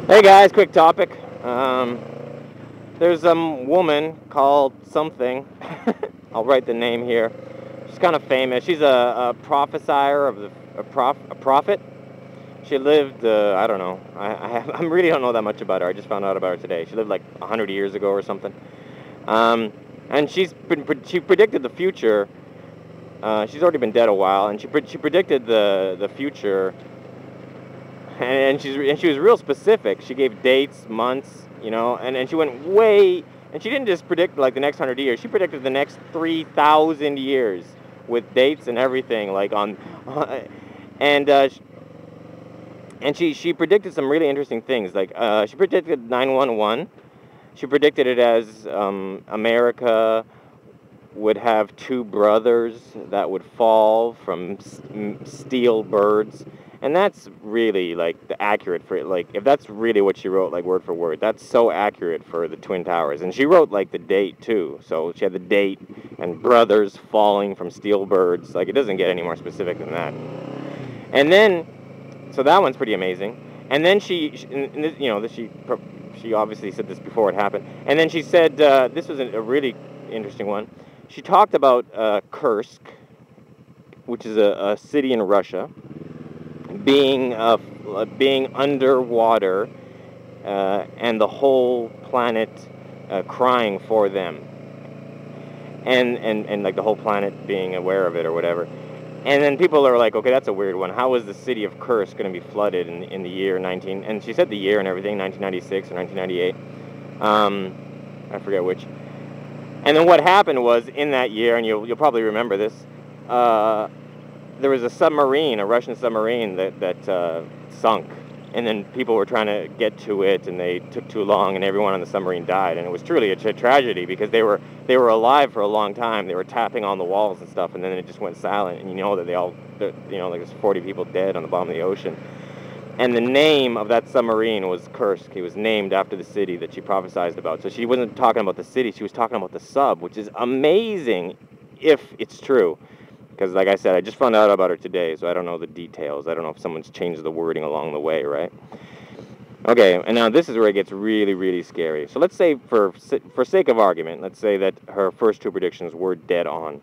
Hey guys, quick topic. There's some woman called something. I'll write the name here. She's kind of famous. She's a prophesier of a prophet. She lived, I don't know. I really don't know that much about her. I just found out about her today. She lived like 100 years ago or something. And she predicted the future. She's already been dead a while, and she predicted the future. And she was real specific. She gave dates, months, and she went way, and she didn't just predict like the next 100 years. She predicted the next 3,000 years with dates and everything, like and she predicted some really interesting things. Like she predicted 911. She predicted it as America would have two brothers that would fall from steel birds. And that's really like accurate for it. Like if that's really what she wrote, like word for word, that's so accurate for the Twin Towers. And she wrote like the date too. So she had the date and brothers falling from steel birds. Like it doesn't get any more specific than that. And then, so that one's pretty amazing. And then she obviously said this before it happened. And then she said this was a really interesting one. She talked about Kursk, which is a city in Russia, being underwater and the whole planet crying for them, and like the whole planet being aware of it or whatever. And then people are like, okay, that's a weird one. How is the city of Kursk going to be flooded in the year 19? And she said the year and everything, 1996 or 1998. I forget which. And then what happened was in that year, and you'll probably remember this. There was a submarine, a Russian submarine that sunk, and then people were trying to get to it, and they took too long, and everyone on the submarine died. And it was truly a tragedy because they were alive for a long time. They were tapping on the walls and stuff, and then it just went silent. And you know that like there's 40 people dead on the bottom of the ocean. And the name of that submarine was Kursk. It was named after the city that she prophesied about. So she wasn't talking about the city; she was talking about the sub, which is amazing if it's true. Because, like I said, I just found out about her today, so I don't know the details. I don't know if someone's changed the wording along the way, right? Okay, and now this is where it gets really, really scary. So let's say, for sake of argument, let's say that her first two predictions were dead on.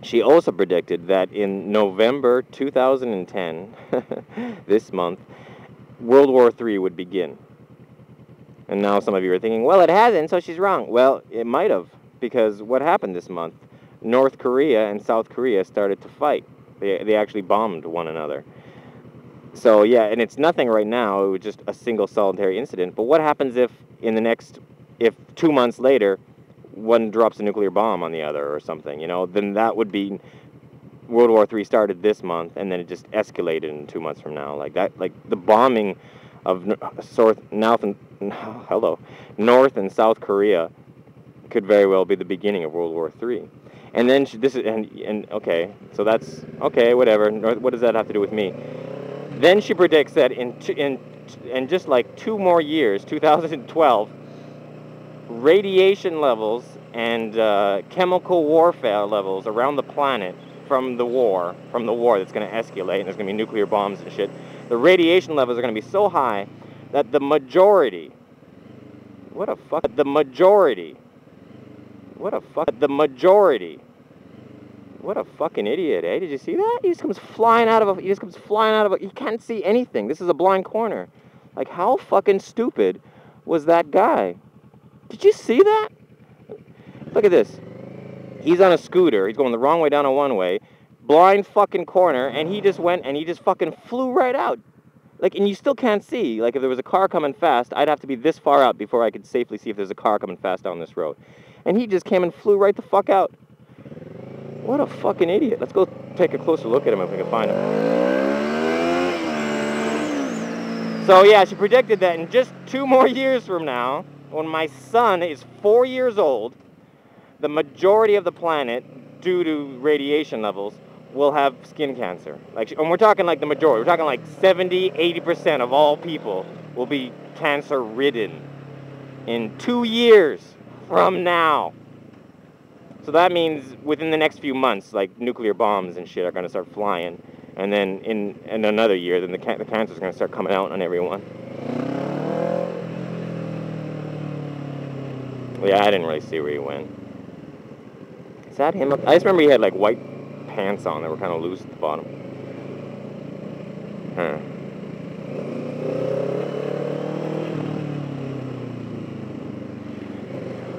She also predicted that in November 2010, this month, World War III would begin. And now some of you are thinking, well, it hasn't, so she's wrong. Well, it might have, because what happened this month? North Korea and South Korea started to fight. They actually bombed one another. So yeah, and it's nothing right now. It was just a single solitary incident. But what happens if 2 months later, one drops a nuclear bomb on the other or something? Then that would be World War III started this month, and then it just escalated in 2 months from now. Like that, like the bombing of North and South Korea could very well be the beginning of World War III. And then okay, so that's okay, whatever. What does that have to do with me? Then she predicts that in just like 2 more years, 2012, radiation levels and chemical warfare levels around the planet from the war that's going to escalate, and there's going to be nuclear bombs and shit. The radiation levels are going to be so high that the majority. What a fucking idiot, eh? Did you see that? He just comes flying out of he can't see anything. This is a blind corner. Like, how fucking stupid was that guy? Did you see that? Look at this. He's on a scooter. He's going the wrong way down a one-way. Blind fucking corner, and he just fucking flew right out. Like, and you still can't see. Like, if there was a car coming fast, I'd have to be this far out before I could safely see if there's a car coming fast down this road. And he just came and flew right the fuck out. What a fucking idiot. Let's go take a closer look at him if we can find him. So yeah, she predicted that in just 2 more years from now, when my son is 4 years old, the majority of the planet, due to radiation levels, will have skin cancer. And we're talking like the majority. We're talking like 70-80% of all people will be cancer-ridden in 2 years from now. So that means within the next few months, like, nuclear bombs and shit are going to start flying. And then in another year, then the cancer's going to start coming out on everyone. Yeah, I didn't really see where he went. Is that him? I just remember he had like white pants on that were kind of loose at the bottom. Huh.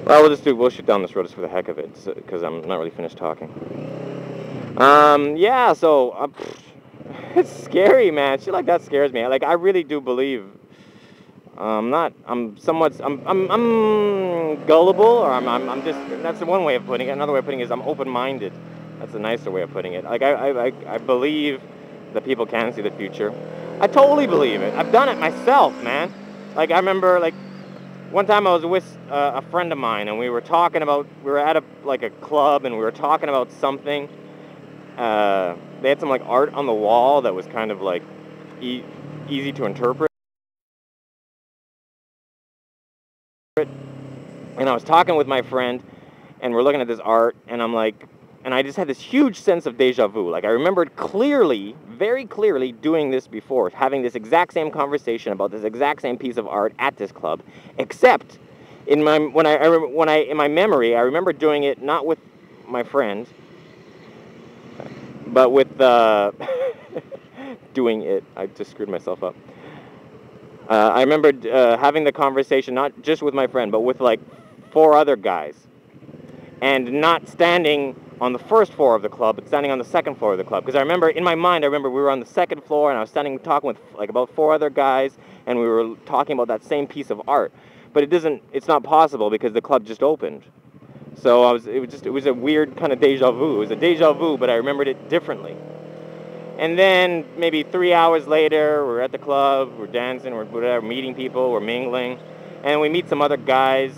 Well, we'll shoot down this road just for the heck of it, because I'm not really finished talking. Yeah, so, it's scary, man. Shit like that scares me. Like, I really do believe, I'm gullible, or I'm just, that's one way of putting it. Another way of putting it is I'm open-minded. That's a nicer way of putting it. Like, I believe that people can see the future. I totally believe it. I've done it myself, man. Like, I remember, like, one time I was with a friend of mine, and we were at a club, and we were talking about something. They had some, like, art on the wall that was kind of, like, easy to interpret. And I was talking with my friend, and we're looking at this art, and and I just had this huge sense of deja vu. Like, I remembered clearly, very clearly, doing this before, having this exact same conversation about this exact same piece of art at this club, except in my memory, I remember doing it not with my friend, but with doing it. I just screwed myself up. I remembered having the conversation not just with my friend, but with like 4 other guys, and not standing on the first floor of the club, but standing on the second floor of the club. Because I remember, in my mind, we were on the second floor, and I was talking with like about 4 other guys, and we were talking about that same piece of art. But it's not possible because the club just opened. So it was a weird kind of deja vu. It was a deja vu, but I remembered it differently. And then maybe 3 hours later, we're at the club, we're dancing, we're whatever, meeting people, we're mingling, and we meet some other guys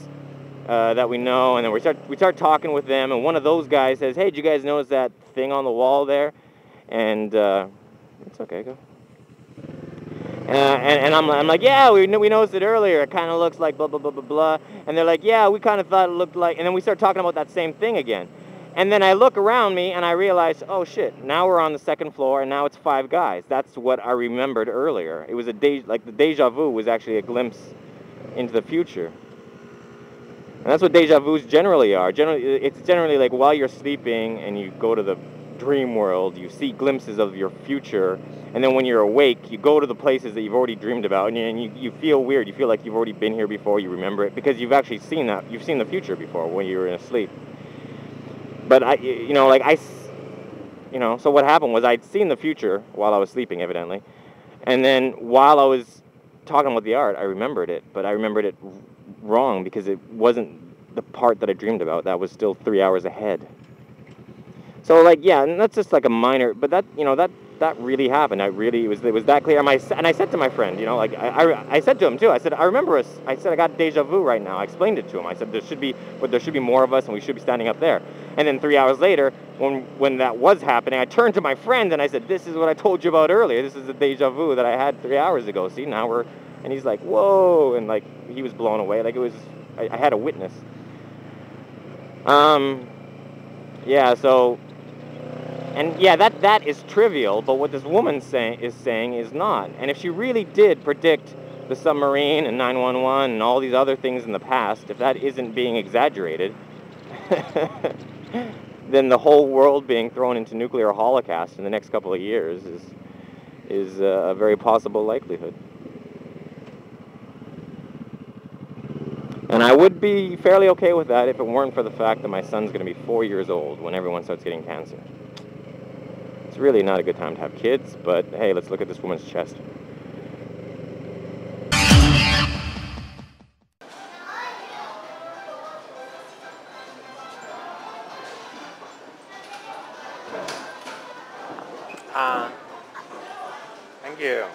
that we know, and then we start talking with them, and one of those guys says, "Hey, did you guys notice that thing on the wall there?" And it's okay, go. And I'm like, "Yeah, we noticed it earlier. It kind of looks like blah blah blah blah blah." And they're like, "Yeah, we kind of thought it looked like." And then we start talking about that same thing again. And then I look around me and I realize, oh shit, now we're on the second floor and now it's 5 guys. That's what I remembered earlier. It was the deja vu was actually a glimpse into the future. And that's what deja vus generally are. It's generally like while you're sleeping and you go to the dream world, you see glimpses of your future, and then when you're awake, you go to the places that you've already dreamed about, and you feel weird. You feel like you've already been here before, you remember it, because you've actually seen the future before when you were in sleep. But so what happened was I'd seen the future while I was sleeping, evidently, and then while I was talking about the art, I remembered it, but I remembered it wrong because it wasn't the part that I dreamed about. That was still 3 hours ahead. So and that's just like a minor, but that really happened. It was that clear. And I said to my friend, I said to him too. I said, I said I got deja vu right now. I explained it to him. I said there should be more of us, and we should be standing up there. And then 3 hours later, when that was happening, I turned to my friend and I said, "This is what I told you about earlier. This is the deja vu that I had 3 hours ago. See, now we're." And he's like, "Whoa!" And like he was blown away. Like it was, I had a witness. Yeah. So. And yeah, that is trivial, but what this woman is saying is not. And if she really did predict the submarine and 911 and all these other things in the past, if that isn't being exaggerated, then the whole world being thrown into nuclear holocaust in the next couple of years is a very possible likelihood. And I would be fairly okay with that if it weren't for the fact that my son's going to be 4 years old when everyone starts getting cancer. It's really not a good time to have kids, but hey, let's look at this woman's chest. Thank you.